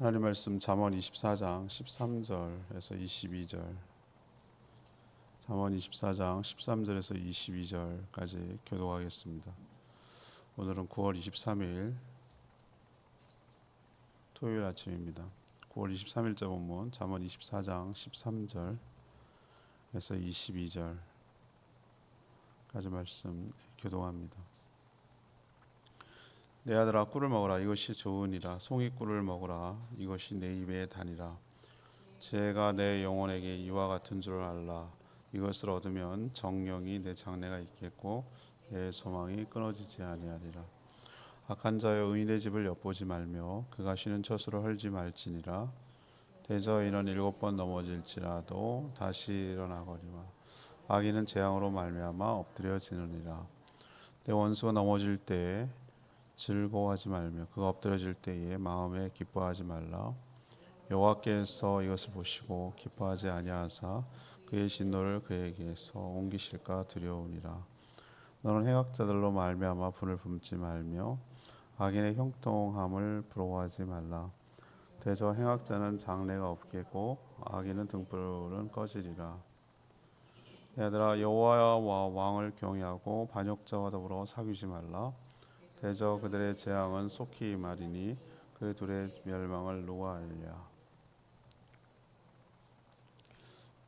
하나님 말씀 잠언 24장 13절에서 22절, 잠언 24장 13절에서 22절까지 교독하겠습니다. 오늘은 9월 23일 토요일 아침입니다. 9월 23일자 본문 잠언 24장 13절에서 22절까지 말씀 교독합니다. 내 아들아 꿀을 먹으라, 이것이 좋으니라. 송이 꿀을 먹으라, 이것이 내 입에 다니라. 지혜가 내 영혼에게 이와 같은 줄 알라. 이것을 얻으면 정령이 내 장래가 있겠고 내 소망이 끊어지지 아니하리라. 악한 자여 의인의 집을 엿보지 말며 그가 쉬는 처소를 헐지 말지니라. 대저 이는 7번 넘어질지라도 다시 일어나거니와 악인은 재앙으로 말미암아 엎드려지느니라. 내 원수가 넘어질 때에 즐거워하지 말며 그가 엎드러질 때에 마음에 기뻐하지 말라. 여호와께서 이것을 보시고 기뻐하지 아니하사 그의 진노를 그에게서 옮기실까 두려우니라. 너는 행악자들로 말미암아 분을 품지 말며 악인의 형통함을 부러워하지 말라. 대저 행악자는 장래가 없겠고 악인은 등불은 꺼지리라. 얘들아 여호와와 왕을 경외하고 반역자와 더불어 사귀지 말라. 대저 그들의 재앙은 속히 말이니 그 둘의 멸망을 누가 알랴.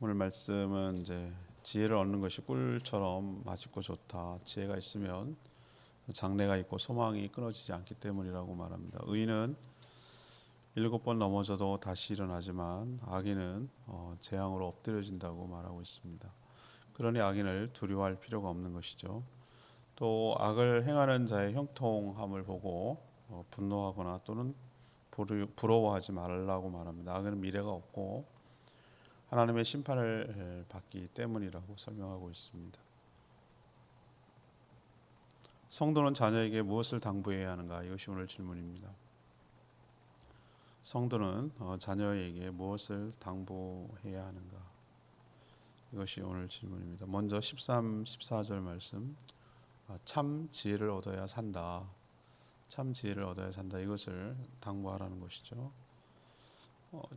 오늘 말씀은 이제 지혜를 얻는 것이 꿀처럼 맛있고 좋다. 지혜가 있으면 장래가 있고 소망이 끊어지지 않기 때문이라고 말합니다. 의인은 7번 넘어져도 다시 일어나지만 악인은 재앙으로 엎드려진다고 말하고 있습니다. 그러니 악인을 두려워할 필요가 없는 것이죠. 또 악을 행하는 자의 형통함을 보고 분노하거나 또는 부러워하지 말라고 말합니다. 악은 미래가 없고 하나님의 심판을 받기 때문이라고 설명하고 있습니다. 성도는 자녀에게 무엇을 당부해야 하는가? 이것이 오늘 질문입니다. 성도는 자녀에게 무엇을 당부해야 하는가? 이것이 오늘 질문입니다. 먼저 13, 14절 말씀, 참 지혜를 얻어야 산다. 참 지혜를 얻어야 산다. 이것을 당부하라는 것이죠.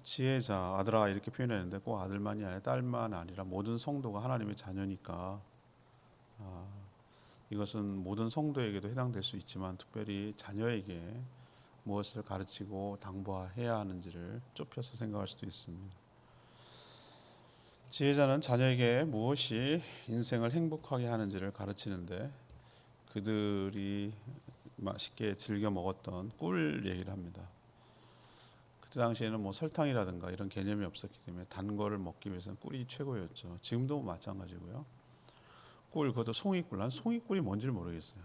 지혜자, 아들아 이렇게 표현했는데 꼭 아들만이 아니라 딸만 아니라 모든 성도가 하나님의 자녀니까 이것은 모든 성도에게도 해당될 수 있지만 특별히 자녀에게 무엇을 가르치고 당부해야 하는지를 좁혀서 생각할 수도 있습니다. 지혜자는 자녀에게 무엇이 인생을 행복하게 하는지를 가르치는데 그들이 맛있게 즐겨 먹었던 꿀 얘기를 합니다. 그때 당시에는 뭐 설탕이라든가 이런 개념이 없었기 때문에 단 거를 먹기 위해서는 꿀이 최고였죠. 지금도 마찬가지고요. 꿀, 그것도 송이꿀. 난 송이꿀이 뭔지를 모르겠어요.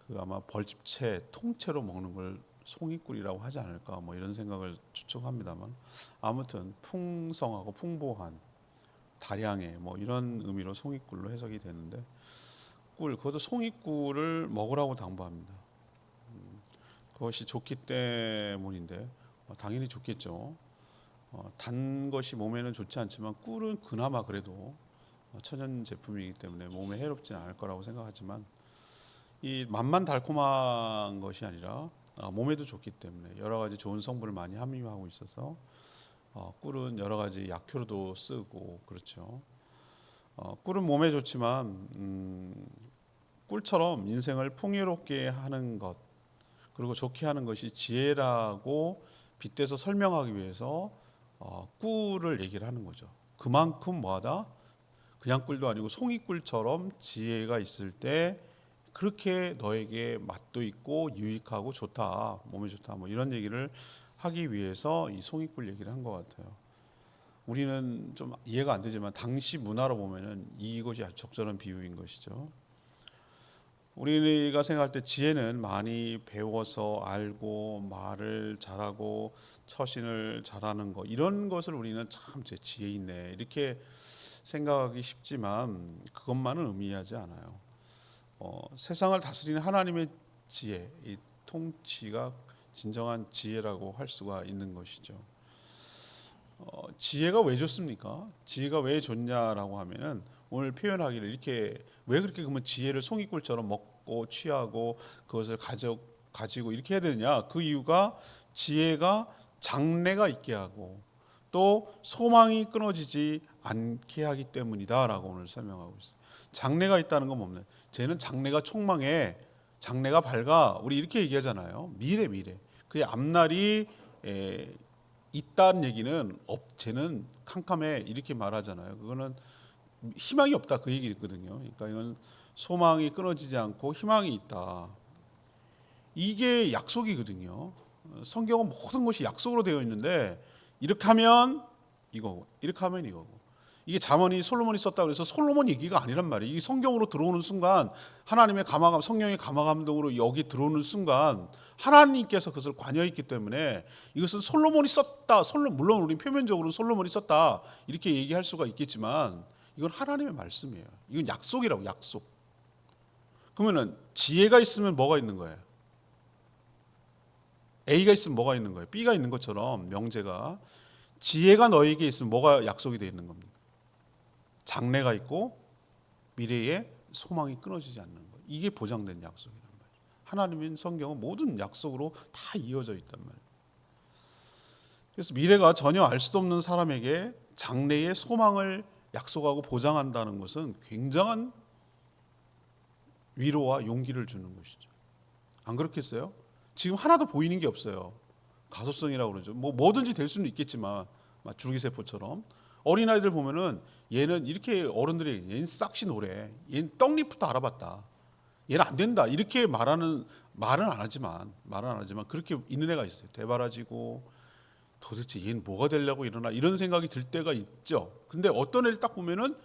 그 아마 벌집채, 통째로 먹는 걸 송이꿀이라고 하지 않을까 뭐 이런 생각을 추측합니다만 아무튼 풍성하고 풍부한 다량의 뭐 이런 의미로 송이꿀로 해석이 되는데 꿀, 그것도 송이꿀을 먹으라고 당부합니다. 그것이 좋기 때문인데 당연히 좋겠죠. 단 것이 몸에는 좋지 않지만 꿀은 그나마 그래도 천연 제품이기 때문에 몸에 해롭지는 않을 거라고 생각하지만 이 맛만 달콤한 것이 아니라 몸에도 좋기 때문에 여러 가지 좋은 성분을 많이 함유하고 있어서 꿀은 여러 가지 약효로도 쓰고 그렇죠. 꿀은 몸에 좋지만 꿀처럼 인생을 풍요롭게 하는 것 그리고 좋게 하는 것이 지혜라고 빗대서 설명하기 위해서 꿀을 얘기를 하는 거죠. 그만큼 뭐하다? 그냥 꿀도 아니고 송이꿀처럼 지혜가 있을 때 그렇게 너에게 맛도 있고 유익하고 좋다, 몸에 좋다 뭐 이런 얘기를 하기 위해서 이 송이꿀 얘기를 한 것 같아요. 우리는 좀 이해가 안 되지만 당시 문화로 보면은 이것이 아주 적절한 비유인 것이죠. 우리가 생각할 때 지혜는 많이 배워서 알고 말을 잘하고 처신을 잘하는 것 이런 것을 우리는 참 제 지혜 있네 이렇게 생각하기 쉽지만 그것만은 의미하지 않아요. 세상을 다스리는 하나님의 지혜, 이 통치가 진정한 지혜라고 할 수가 있는 것이죠. 지혜가 왜 좋습니까? 지혜가 왜 좋냐라고 하면은 오늘 표현하기를 이렇게 왜 그렇게 그러면 지혜를 송이꿀처럼 먹고 취하고 그것을 가지고 이렇게 해야 되느냐? 그 이유가 지혜가 장래가 있게 하고 또 소망이 끊어지지 않게 하기 때문이다라고 오늘 설명하고 있어요. 장래가 있다는 건 뭡니까? 쟤는 장래가 촉망해, 장래가 밝아, 우리 이렇게 얘기하잖아요. 미래. 그의 앞날이 있다는 얘기는 쟤는 캄캄해 이렇게 말하잖아요. 그거는 희망이 없다 그 얘기거든요. 그러니까 이건 소망이 끊어지지 않고 희망이 있다. 이게 약속이거든요. 성경은 모든 것이 약속으로 되어 있는데 이렇게 하면 이거고 이렇게 하면 이거고. 이게 잠언이 솔로몬이 썼다고 해서 솔로몬 얘기가 아니란 말이에요. 이게 성경으로 들어오는 순간 하나님의 감화감, 성령의 감화감동으로 여기 들어오는 순간 하나님께서 그것을 관여했기 때문에 이것은 솔로몬이 썼다. 물론 우리 표면적으로 솔로몬이 썼다 이렇게 얘기할 수가 있겠지만 이건 하나님의 말씀이에요. 이건 약속이라고, 약속. 그러면은 지혜가 있으면 뭐가 있는 거예요? A가 있으면 뭐가 있는 거예요? B가 있는 것처럼 명제가 지혜가 너에게 있으면 뭐가 약속이 되어 있는 겁니까? 장래가 있고 미래에 소망이 끊어지지 않는 거예요. 이게 보장된 약속이란 말이에요. 하나님의 성경은 모든 약속으로 다 이어져 있단 말이에요. 그래서 미래가 전혀 알 수도 없는 사람에게 장래의 소망을 약속하고 보장한다는 것은 굉장한 위로와 용기를 주는 것이죠. 안 그렇겠어요? 지금 하나도 보이는 게 없어요. 가소성이라고 그러죠. 뭐든지 될 수는 있겠지만 줄기세포처럼 어린아이들 보면은 얘는 이렇게 어른들이 얘는 싹시 노래, 얘는 떡잎부터 알아봤다, 얘는 안 된다 이렇게 말은 안 하지만 그렇게 있는 애가 있어요. 대바라지고 도대체 얘는 뭐가 되려고 이러나 이런 생각이 들 때가 있죠. 근데 어떤 애를 딱 보면은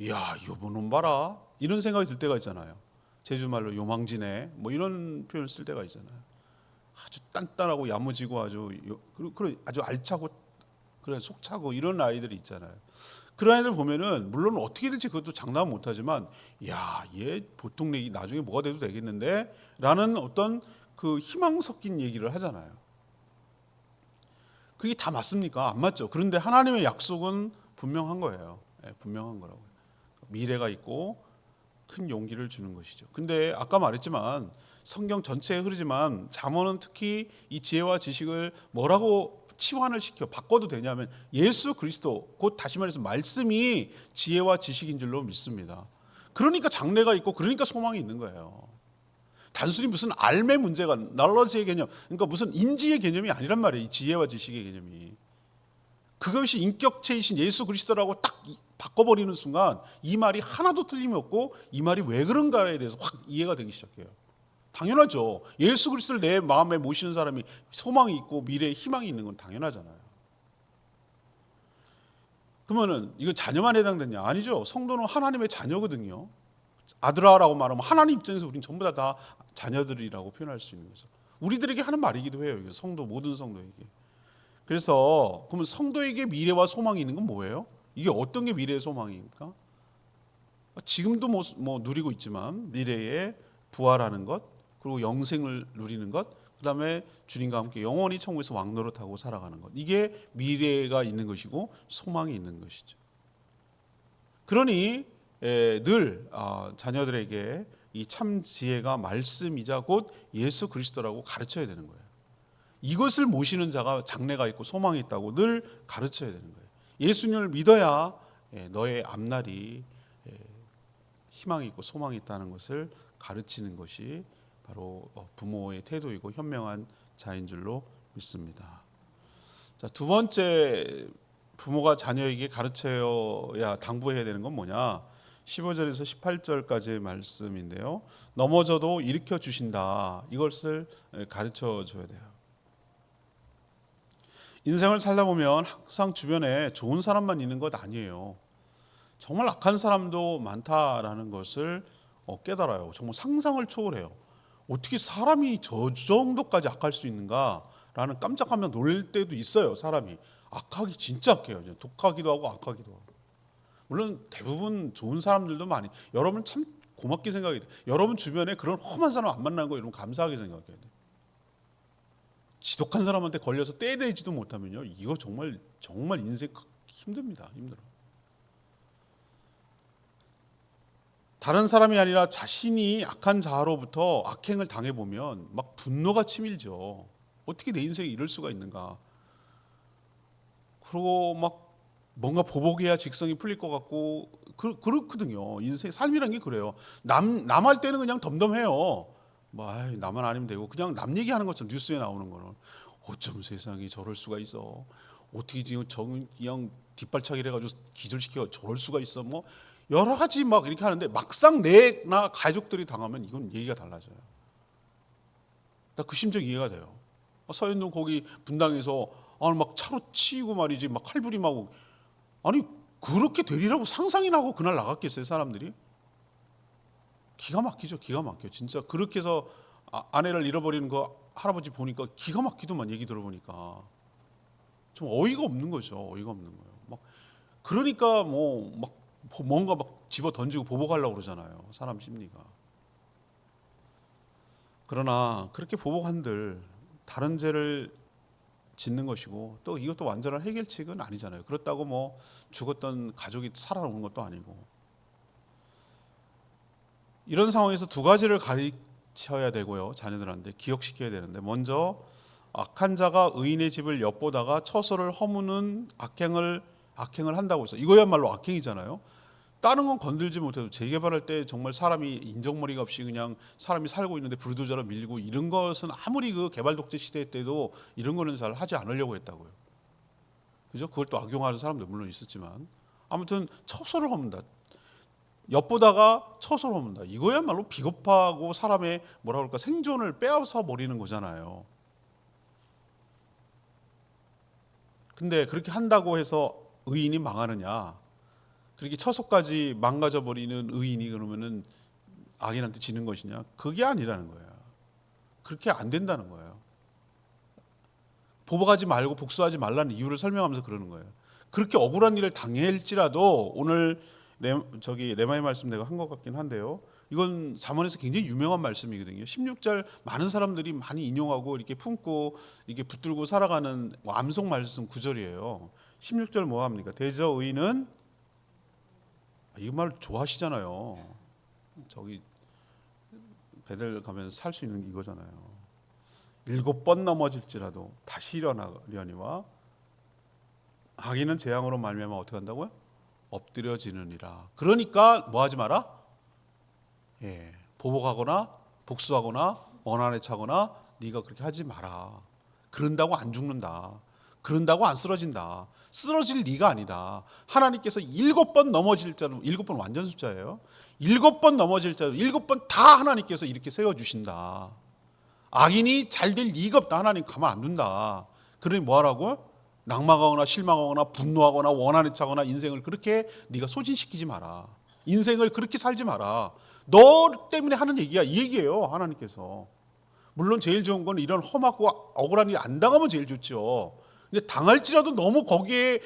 이야 요번놈 봐라 이런 생각이 들 때가 있잖아요. 제주말로 요망지네 뭐 이런 표현을 쓸 때가 있잖아요. 아주 단단하고 야무지고 아주 알차고 그래 속차고 이런 아이들이 있잖아요. 그런 아이들 보면은 물론 어떻게 될지 그것도 장담 못하지만 야얘 보통 내기 나중에 뭐가 돼도 되겠는데 라는 어떤 그 희망 섞인 얘기를 하잖아요. 그게 다 맞습니까? 안 맞죠. 그런데 하나님의 약속은 분명한 거예요. 분명한 거라고요. 미래가 있고 큰 용기를 주는 것이죠. 근데 아까 말했지만 성경 전체에 흐르지만 잠언은 특히 이 지혜와 지식을 뭐라고 치환을 시켜 바꿔도 되냐면 예수 그리스도, 곧 다시 말해서 말씀이 지혜와 지식인 줄로 믿습니다. 그러니까 장래가 있고 그러니까 소망이 있는 거예요. 단순히 무슨 알의 문제가, knowledge의 개념, 그러니까 무슨 인지의 개념이 아니란 말이에요. 이 지혜와 지식의 개념이. 그것이 인격체이신 예수 그리스도라고 딱 바꿔버리는 순간 이 말이 하나도 틀림이 없고 이 말이 왜 그런가에 대해서 확 이해가 되기 시작해요. 당연하죠. 예수 그리스도를 내 마음에 모시는 사람이 소망이 있고 미래에 희망이 있는 건 당연하잖아요. 그러면은 이거 자녀만 해당되냐? 아니죠. 성도는 하나님의 자녀거든요. 아들아라고 말하면 하나님 입장에서 우리는 전부 다 자녀들이라고 표현할 수 있는 거죠. 우리들에게 하는 말이기도 해요. 성도, 모든 성도에게. 그래서 그러면 성도에게 미래와 소망이 있는 건 뭐예요? 이게 어떤 게 미래의 소망입니까? 지금도 뭐 누리고 있지만 미래에 부활하는 것, 그리고 영생을 누리는 것, 그다음에 주님과 함께 영원히 천국에서 왕노릇하고 살아가는 것. 이게 미래가 있는 것이고 소망이 있는 것이죠. 그러니 늘 자녀들에게 이 참 지혜가 말씀이자 곧 예수 그리스도라고 가르쳐야 되는 거예요. 이것을 모시는 자가 장래가 있고 소망이 있다고 늘 가르쳐야 되는 거예요. 예수님을 믿어야 너의 앞날이 희망이 있고 소망이 있다는 것을 가르치는 것이 바로 부모의 태도이고 현명한 자인 줄로 믿습니다. 자, 두 번째 부모가 자녀에게 가르쳐야 당부해야 되는 건 뭐냐? 15절에서 18절까지의 말씀인데요. 넘어져도 일으켜 주신다. 이것을 가르쳐 줘야 돼요. 인생을 살다 보면 항상 주변에 좋은 사람만 있는 것 아니에요. 정말 악한 사람도 많다라는 것을 깨달아요. 정말 상상을 초월해요. 어떻게 사람이 저 정도까지 악할 수 있는가라는 깜짝하면 놀랄 때도 있어요. 사람이 악하기 진짜 악해요. 독하기도 하고 악하기도 하고. 물론 대부분 좋은 사람들도 많이. 여러분 참 고맙게 생각해야 돼요. 여러분 주변에 그런 험한 사람 안 만나는 거 여러분 감사하게 생각해야 돼요. 지독한 사람한테 걸려서 떼내지도 못하면요, 이거 정말 인생 힘듭니다. 힘들어. 다른 사람이 아니라 자신이 악한 자로부터 악행을 당해보면 막 분노가 치밀죠. 어떻게 내 인생에 이럴 수가 있는가. 그리고 막 뭔가 보복해야 직성이 풀릴 것 같고 그렇거든요. 인생 삶이란 게 그래요. 남 할 때는 그냥 덤덤해요. 뭐 나만 아니면 되고 그냥 남 얘기하는 것처럼 뉴스에 나오는 거는 어쩜 세상이 저럴 수가 있어. 어떻게 지금 그냥 뒷발차기를 해가지고 기절시켜 저럴 수가 있어. 뭐 여러 가지 막 이렇게 하는데 막상 내나 가족들이 당하면 이건 얘기가 달라져요. 나 그 심정 이해가 돼요. 서현동 거기 분당에서 막 차로 치이고 말이지 막 칼부림하고 아니 그렇게 되리라고 상상이나 하고 그날 나갔겠어요 사람들이? 기가 막히죠. 기가 막혀. 진짜 그렇게 해서 아내를 잃어버리는 거 할아버지 보니까 기가 막히더만 얘기 들어보니까 좀 어이가 없는 거죠. 어이가 없는 거예요. 막 그러니까 뭐 막 뭔가 막 집어 던지고 보복하려고 그러잖아요. 사람 심리가. 그러나 그렇게 보복한들 다른 죄를 짓는 것이고 또 이것도 완전한 해결책은 아니잖아요. 그렇다고 뭐 죽었던 가족이 살아오는 것도 아니고 이런 상황에서 두 가지를 가르쳐야 되고요. 자녀들한테 기억시켜야 되는데 먼저 악한 자가 의인의 집을 엿보다가 처소를 허무는 악행을 한다고 해서 이거야말로 악행이잖아요. 다른 건 건들지 못해도 재개발할 때 정말 사람이 인정머리가 없이 그냥 사람이 살고 있는데 불도저로 밀고 이런 것은 아무리 그 개발 독재 시대 때도 이런 거는 잘 하지 않으려고 했다고요. 그죠? 그걸 또 악용하는 사람도 물론 있었지만 아무튼 처소를 허문다. 엿보다가 처소를 허문다. 이거야말로 비겁하고 사람의 뭐라 그럴까 생존을 빼앗아 버리는 거잖아요. 근데 그렇게 한다고 해서 의인이 망하느냐? 그렇게 처소까지 망가져 버리는 의인이 그러면은 악인한테 지는 것이냐? 그게 아니라는 거예요. 그렇게 안 된다는 거예요. 보복하지 말고 복수하지 말라는 이유를 설명하면서 그러는 거예요. 그렇게 억울한 일을 당할지라도 오늘 레마의 말씀 내가 한 것 같긴 한데요. 이건 잠언에서 굉장히 유명한 말씀이거든요. 16절 많은 사람들이 많이 인용하고 이렇게 품고 이렇게 붙들고 살아가는 암송 말씀 구절이에요. 16절 뭐 합니까? 대저 의인은 이 말 좋아하시잖아요. 저기 베델 가면 살 수 있는 게 이거잖아요. 7번 넘어질지라도 다시 일어나려니와 악인은 재앙으로 말미암아 어떻게 한다고요? 엎드려지느니라. 그러니까 뭐 하지 마라? 보복하거나 복수하거나 원한에 차거나 네가 그렇게 하지 마라. 그런다고 안 죽는다. 그런다고 안 쓰러진다. 쓰러질 리가 아니다. 하나님께서 7번 넘어질자도 7번 완전 숫자예요. 7번 넘어질자도 7번 다 하나님께서 이렇게 세워주신다. 악인이 잘 될 리가 없다. 하나님 가만 안 둔다. 그러니 뭐하라고? 낙망하거나 실망하거나 분노하거나 원한에 차거나 인생을 그렇게 네가 소진시키지 마라. 인생을 그렇게 살지 마라. 너 때문에 하는 얘기야. 이 얘기예요. 하나님께서. 물론 제일 좋은 건 이런 험하고 억울한 일 안 당하면 제일 좋죠. 근데 당할지라도 너무 거기에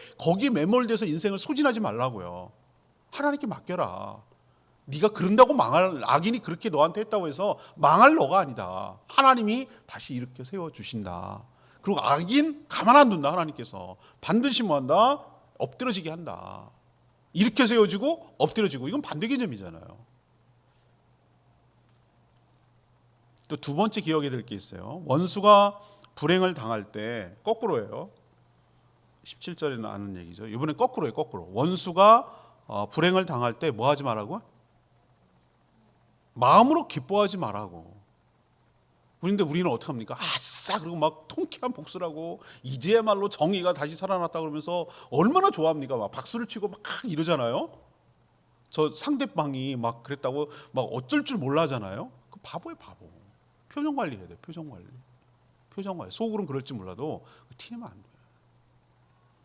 매몰돼서 인생을 소진하지 말라고요. 하나님께 맡겨라. 네가 그런다고 망할 악인이 그렇게 너한테 했다고 해서 망할 너가 아니다. 하나님이 다시 이렇게 세워주신다. 그리고 악인 가만 안 둔다. 하나님께서 반드시 뭐한다? 엎드러지게 한다. 이렇게 세워지고 엎드려지고 이건 반대 개념이잖아요. 또 두 번째 기억해야 될 게 있어요. 원수가 불행을 당할 때 거꾸로예요. 17절에는 아는 얘기죠. 이번엔 거꾸로예요. 거꾸로. 원수가 불행을 당할 때 뭐 하지 말라고? 마음으로 기뻐하지 말라고. 그런데 우리는 어떻게 합니까? 아싸 그리고 막 통쾌한 복수라고 이제야말로 정의가 다시 살아났다 그러면서 얼마나 좋아합니까? 막 박수를 치고 막 이러잖아요. 저 상대방이 막 그랬다고 막 어쩔 줄 몰라 하잖아요. 그 바보예요 바보. 표정 관리해야 돼. 표정 관리. 속으로는 그럴지 몰라도 티내면 안 돼요.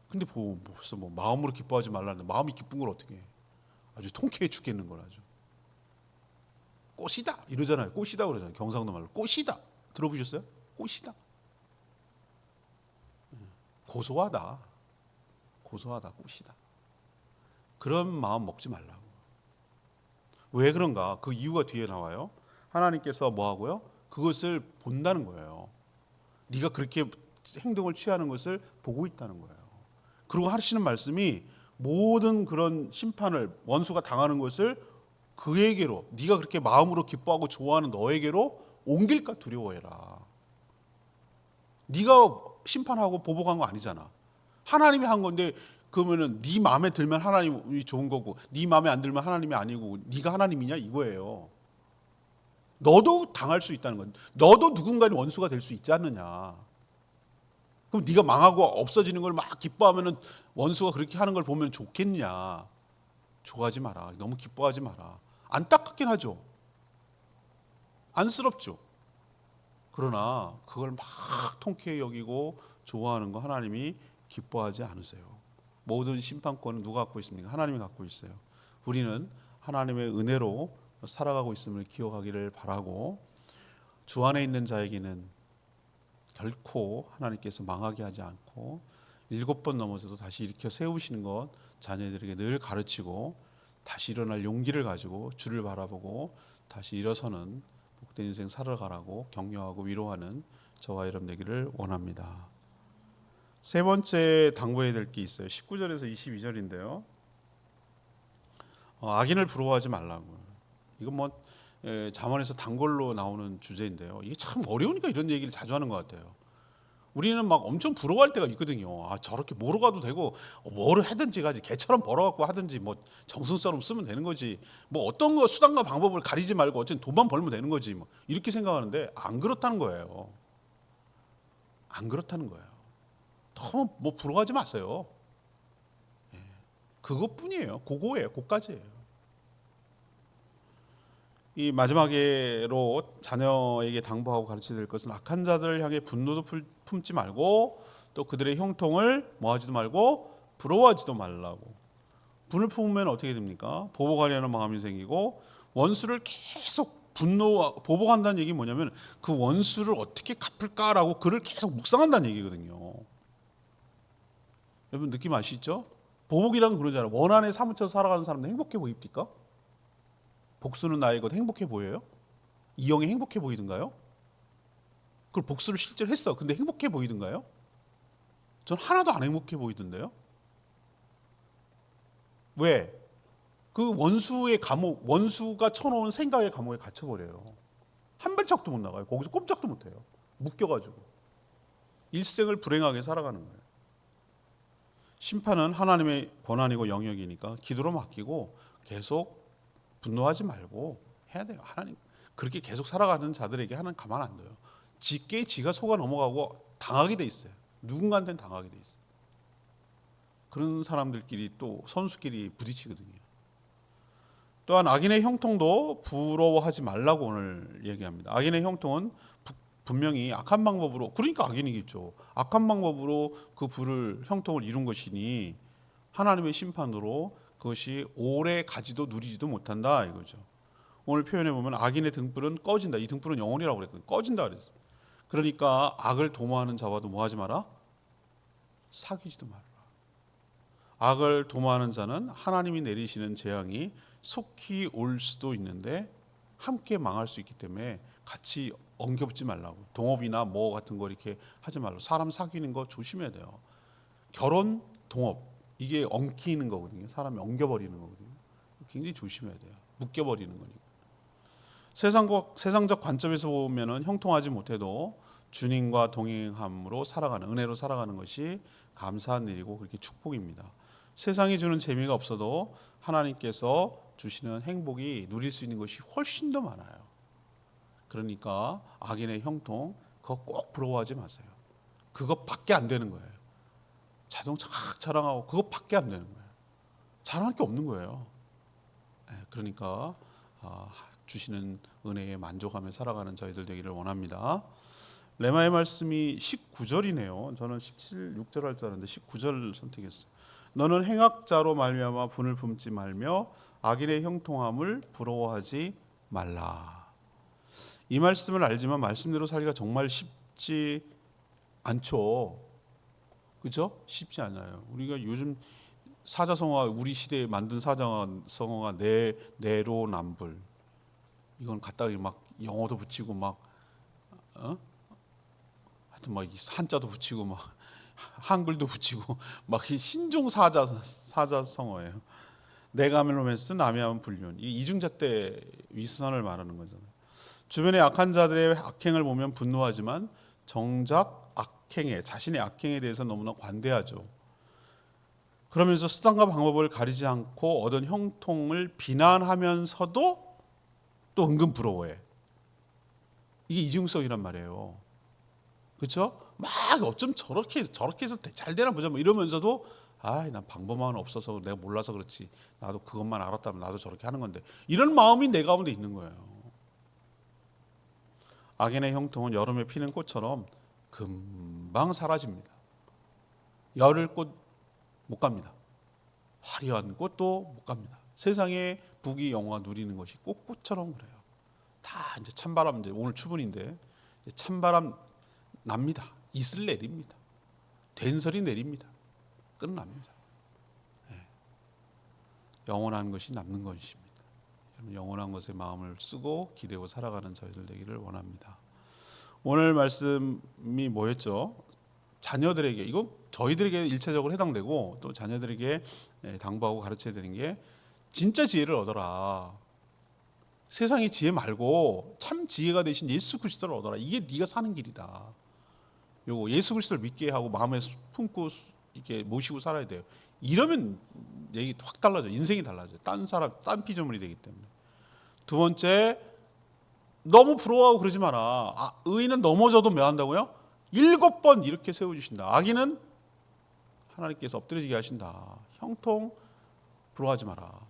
근데 벌써 뭐 마음으로 기뻐하지 말라는데 마음이 기쁜 걸 어떻게 해? 아주 통쾌해 죽겠는 걸 아주. 꽃이다 이러잖아요. 꽃이다 그러잖아요. 경상도 말로 꽃이다 들어보셨어요? 꽃이다. 고소하다 꽃이다. 그런 마음 먹지 말라고. 왜 그런가? 그 이유가 뒤에 나와요. 하나님께서 뭐 하고요? 그것을 본다는 거예요. 네가 그렇게 행동을 취하는 것을 보고 있다는 거예요. 그리고 하시는 말씀이 모든 그런 심판을 원수가 당하는 것을 그에게로 네가 그렇게 마음으로 기뻐하고 좋아하는 너에게로 옮길까 두려워해라. 네가 심판하고 보복한 거 아니잖아. 하나님이 한 건데 그러면은 네 마음에 들면 하나님이 좋은 거고 네 마음에 안 들면 하나님이 아니고 네가 하나님이냐 이거예요. 너도 당할 수 있다는 건 너도 누군가의 원수가 될 수 있지 않느냐. 그럼 네가 망하고 없어지는 걸 막 기뻐하면은 원수가 그렇게 하는 걸 보면 좋겠냐. 좋아하지 마라. 너무 기뻐하지 마라. 안타깝긴 하죠. 안쓰럽죠. 그러나 그걸 막 통쾌히 여기고 좋아하는 거 하나님이 기뻐하지 않으세요. 모든 심판권은 누가 갖고 있습니까? 하나님이 갖고 있어요. 우리는 하나님의 은혜로 살아가고 있음을 기억하기를 바라고 주 안에 있는 자에게는 결코 하나님께서 망하게 하지 않고 7번 넘어져도 다시 일으켜 세우시는 것 자녀들에게 늘 가르치고 다시 일어날 용기를 가지고 주를 바라보고 다시 일어서는 복된 인생 살아가라고 격려하고 위로하는 저와 여러분 되기를 원합니다. 세 번째 당부해야 될 게 있어요. 19절에서 22절인데요. 악인을 부러워하지 말라고요. 이건 뭐 잠언에서 단골로 나오는 주제인데요. 이게 참 어려우니까 이런 얘기를 자주 하는 것 같아요. 우리는 막 엄청 부러워할 때가 있거든요. 아, 저렇게 뭐로 가도 되고 뭐를 하든지 가지 개처럼 벌어갖고 하든지 뭐 정성처럼 쓰면 되는 거지. 뭐 어떤 거 수단과 방법을 가리지 말고 어쨌든 돈만 벌면 되는 거지. 뭐 이렇게 생각하는데 안 그렇다는 거예요. 안 그렇다는 거예요. 너무 뭐 부러워하지 마세요. 그것뿐이에요. 그거예요. 그까지예요. 이 마지막으로 자녀에게 당부하고 가르쳐야 될 것은 악한 자들을 향해 분노도 품지 말고 또 그들의 형통을 뭐하지도 말고 부러워하지도 말라고. 분을 품으면 어떻게 됩니까? 보복하려는 마음이 생기고 원수를 계속 보복한다는 얘기 뭐냐면 그 원수를 어떻게 갚을까라고 그를 계속 묵상한다는 얘기거든요. 여러분 느낌 아시죠? 보복이란 그러잖아요. 원한에 사무쳐 살아가는 사람은 행복해 보입니까? 복수는 나의 것 행복해 보여요? 이영이 행복해 보이던가요? 그 복수를 실제로 했어. 근데 행복해 보이던가요? 전 하나도 안 행복해 보이던데요. 왜? 그 원수의 감옥, 원수가 쳐놓은 생각의 감옥에 갇혀버려요. 한 발짝도 못 나가요. 거기서 꼼짝도 못해요. 묶여가지고 일생을 불행하게 살아가는 거예요. 심판은 하나님의 권한이고 영역이니까 기도로 맡기고 계속 분노하지 말고 해야 돼요. 하나님 그렇게 계속 살아가는 자들에게 하나님 가만 안 둬요. 지가 속아 넘어가고 당하게 돼 있어요. 누군가한테는 당하게 돼 있어요. 그런 사람들끼리 또 선수끼리 부딪히거든요. 또한 악인의 형통도 부러워하지 말라고 오늘 얘기합니다. 악인의 형통은 분명히 악한 방법으로, 그러니까 악인이겠죠. 악한 방법으로 그 형통을 이룬 것이니 하나님의 심판으로 그것이 오래 가지도 누리지도 못한다 이거죠. 오늘 표현해 보면 악인의 등불은 꺼진다. 이 등불은 영혼이라고 그랬거든요. 꺼진다 그랬어요. 그러니까 악을 도모하는 자와도 뭐하지 마라? 사귀지도 말라. 악을 도모하는 자는 하나님이 내리시는 재앙이 속히 올 수도 있는데 함께 망할 수 있기 때문에 같이 엉겨붙지 말라고. 동업이나 뭐 같은 거 이렇게 하지 말라고. 사람 사귀는 거 조심해야 돼요. 결혼, 동업 이게 엉키는 거거든요. 사람이 엉겨버리는 거거든요. 굉장히 조심해야 돼요. 묶여버리는 거니까. 세상적 관점에서 보면은 형통하지 못해도 주님과 동행함으로 살아가는, 은혜로 살아가는 것이 감사한 일이고 그렇게 축복입니다. 세상이 주는 재미가 없어도 하나님께서 주시는 행복이 누릴 수 있는 것이 훨씬 더 많아요. 그러니까 악인의 형통 그거 꼭 부러워하지 마세요. 그것밖에 안 되는 거예요. 자동차 자랑하고 그것밖에 안 되는 거예요. 자랑할 게 없는 거예요. 그러니까 주시는 은혜에 만족하며 살아가는 저희들 되기를 원합니다. 레마의 말씀이 19절이네요. 저는 17, 6절 할 줄 알았는데 19절 선택했어요. 너는 행악자로 말미암아 분을 품지 말며 악인의 형통함을 부러워하지 말라. 이 말씀을 알지만 말씀대로 살기가 정말 쉽지 않죠. 그렇죠? 쉽지 않아요. 우리가 요즘 사자성어가 우리 시대에 만든 사자성어가 내로남불. 이건 갖다가 막 영어도 붙이고 막 하여튼 막 한자도 붙이고 막 한글도 붙이고 막 신종 사자성어예요. 내가 하면 로맨스, 남이 하면 불륜. 이 이중잣대 위선을 말하는 거잖아요. 주변의 악한 자들의 악행을 보면 분노하지만 정작 자신의 악행에 대해서 너무나 관대하죠. 그러면서 수단과 방법을 가리지 않고 얻은 형통을 비난하면서도 또 은근 부러워해. 이게 이중성이란 말이에요. 그렇죠? 막 어쩜 저렇게 해서 잘 되나 보자 뭐 이러면서도 난 방법만 없어서 내가 몰라서 그렇지. 나도 그것만 알았다면 나도 저렇게 하는 건데. 이런 마음이 내 가운데 있는 거예요. 악인의 형통은 여름에 피는 꽃처럼 금방 사라집니다. 열흘 꽃 못 갑니다. 화려한 꽃도 못 갑니다. 세상에 부귀 영화 누리는 것이 꽃처럼 그래요. 다 이제 찬바람, 이제 오늘 추분인데 찬바람 납니다. 이슬 내립니다. 된설이 내립니다. 끝납니다. 영원한 것이 남는 것입니다. 영원한 것에 마음을 쓰고 기대고 살아가는 저희들 되기를 원합니다. 오늘 말씀이 뭐였죠? 자녀들에게, 이거 저희들에게 일차적으로 해당되고 또 자녀들에게 당부하고 가르쳐야 되는 게 진짜 지혜를 얻어라. 세상의 지혜 말고 참 지혜가 되신 예수 그리스도를 얻어라. 이게 네가 사는 길이다. 요거 예수 그리스도를 믿게 하고 마음에 품고 이렇게 모시고 살아야 돼요. 이러면 얘기 확 달라져. 인생이 달라져. 딴 사람, 딴 피조물이 되기 때문에. 두 번째, 너무 부러워하고 그러지 마라. 의인은 넘어져도 뭐 한다고요? 7번 이렇게 세워주신다. 악인은 하나님께서 엎드려지게 하신다. 형통 부러워하지 마라.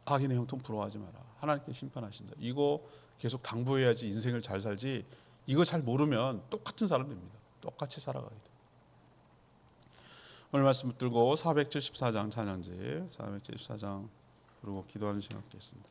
악인의 형통 부러워하지 마라. 하나님께 심판하신다. 이거 계속 당부해야지 인생을 잘 살지. 이거 잘 모르면 똑같은 사람 됩니다. 똑같이 살아가야 돼. 오늘 말씀 붙들고 474장 찬양지 474장 그리고 기도하는 시간 갖겠습니다.